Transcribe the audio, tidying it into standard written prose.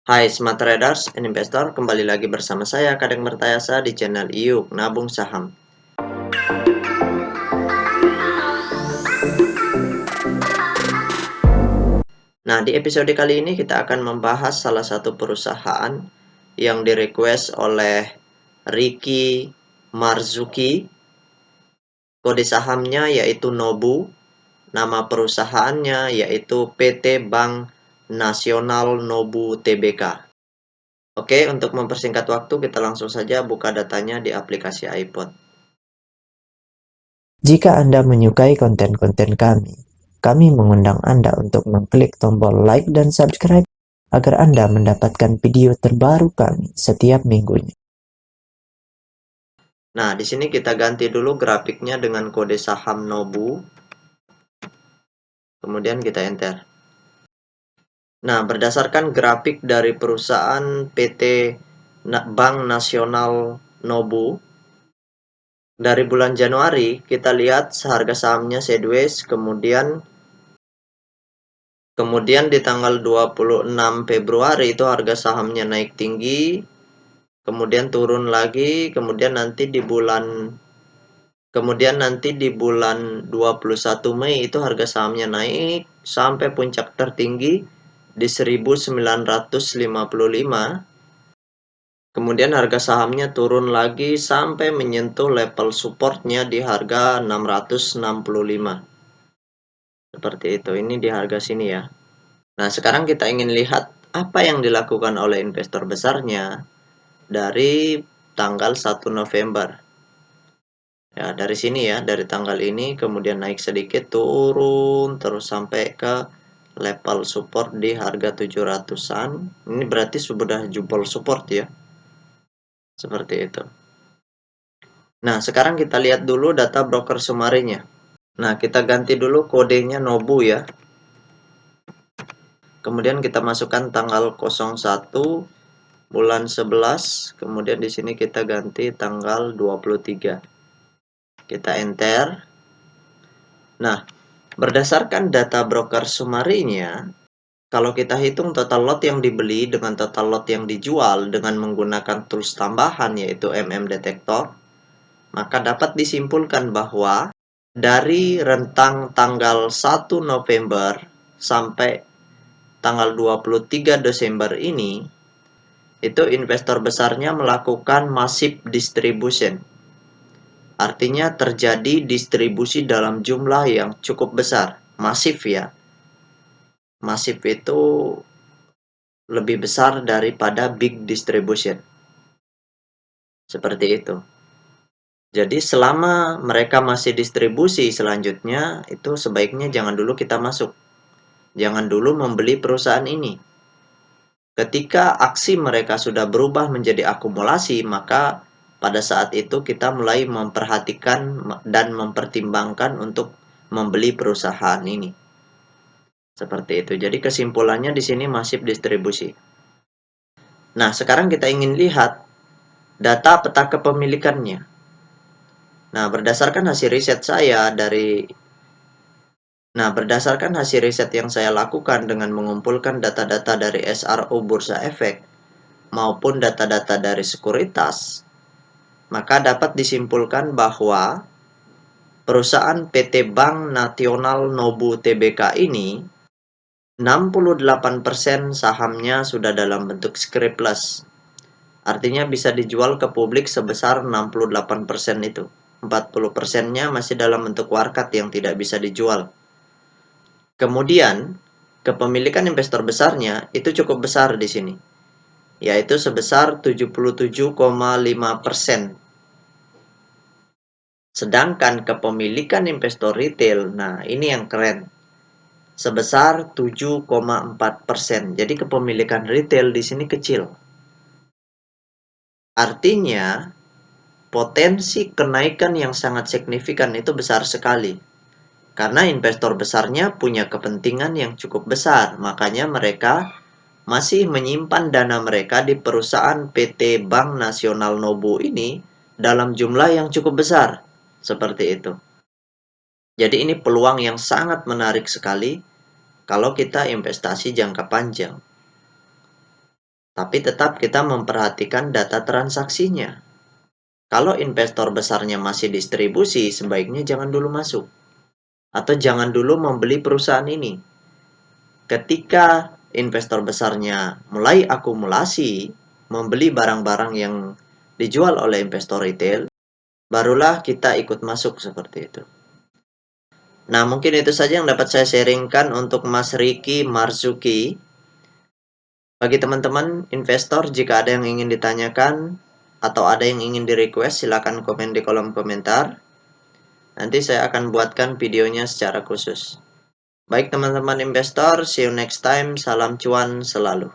Hai Smart Traders and Investor, kembali lagi bersama saya Kadang Bertayasa di channel IYUK Nabung Saham. Nah, di episode kali ini kita akan membahas salah satu perusahaan yang direquest oleh Ricky Marzuki. Kode sahamnya yaitu NOBU, nama perusahaannya yaitu PT Bank Nasional NOBU Tbk. Oke, untuk mempersingkat waktu kita langsung saja buka datanya di aplikasi iPod. Jika Anda menyukai konten-konten kami mengundang Anda untuk mengklik tombol like dan subscribe agar Anda mendapatkan video terbaru kami setiap minggunya. Nah, di sini kita ganti dulu grafiknya dengan kode saham NOBU. Kemudian kita enter. Nah, berdasarkan grafik dari perusahaan PT Bank Nasional NOBU, dari bulan Januari kita lihat harga sahamnya sideways, kemudian di tanggal 26 Februari itu harga sahamnya naik tinggi, kemudian turun lagi, kemudian nanti di bulan 21 Mei itu harga sahamnya naik sampai puncak tertinggi di 1955. Kemudian harga sahamnya turun lagi sampai menyentuh level supportnya di harga 665. Seperti itu, ini di harga sini ya. Nah, sekarang kita ingin lihat apa yang dilakukan oleh investor besarnya dari tanggal 1 November. Ya, dari sini ya, dari tanggal ini kemudian naik sedikit, turun terus sampai ke level support di harga 700-an. Ini berarti sudah jebol support ya. Seperti itu. Nah, sekarang kita lihat dulu data broker sumarinya. Nah, kita ganti dulu kodenya NOBU ya. Kemudian kita masukkan tanggal 01 bulan 11, kemudian di sini kita ganti tanggal 23. Kita enter. Nah, berdasarkan data broker sumarinya, kalau kita hitung total lot yang dibeli dengan total lot yang dijual dengan menggunakan tools tambahan yaitu Detektor, maka dapat disimpulkan bahwa dari rentang tanggal 1 November sampai tanggal 23 Desember ini, itu investor besarnya melakukan massive distribution. Artinya terjadi distribusi dalam jumlah yang cukup besar, masif ya. Masif itu lebih besar daripada big distribution. Seperti itu. Jadi selama mereka masih distribusi selanjutnya, itu sebaiknya jangan dulu kita masuk. Jangan dulu membeli perusahaan ini. Ketika aksi mereka sudah berubah menjadi akumulasi, maka pada saat itu kita mulai memperhatikan dan mempertimbangkan untuk membeli perusahaan ini. Seperti itu. Jadi kesimpulannya di sini masif distribusi. Nah, sekarang kita ingin lihat data peta kepemilikannya. Nah, berdasarkan hasil riset yang saya lakukan dengan mengumpulkan data-data dari SRO Bursa Efek maupun data-data dari sekuritas, maka dapat disimpulkan bahwa perusahaan PT Bank Nasional NOBU Tbk ini 68% sahamnya sudah dalam bentuk scriptless. Artinya bisa dijual ke publik sebesar 68% itu. 40%-nya masih dalam bentuk warkat yang tidak bisa dijual. Kemudian, kepemilikan investor besarnya itu cukup besar di sini, yaitu sebesar 77,5%. Sedangkan kepemilikan investor retail, nah ini yang keren, sebesar 7,4%. Jadi kepemilikan retail di sini kecil. Artinya, potensi kenaikan yang sangat signifikan itu besar sekali. Karena investor besarnya punya kepentingan yang cukup besar, makanya mereka masih menyimpan dana mereka di perusahaan PT Bank Nasional NOBU ini dalam jumlah yang cukup besar. Seperti itu. Jadi ini peluang yang sangat menarik sekali kalau kita investasi jangka panjang. Tapi tetap kita memperhatikan data transaksinya. Kalau investor besarnya masih distribusi, sebaiknya jangan dulu masuk. Atau jangan dulu membeli perusahaan ini. Ketika investor besarnya mulai akumulasi, membeli barang-barang yang dijual oleh investor retail, barulah kita ikut masuk seperti itu. Nah, mungkin itu saja yang dapat saya sharingkan untuk Mas Riki Marzuki. Bagi teman-teman investor, jika ada yang ingin ditanyakan atau ada yang ingin di-request, silakan komen di kolom komentar. Nanti saya akan buatkan videonya secara khusus. Baik teman-teman investor, see you next time. Salam cuan selalu.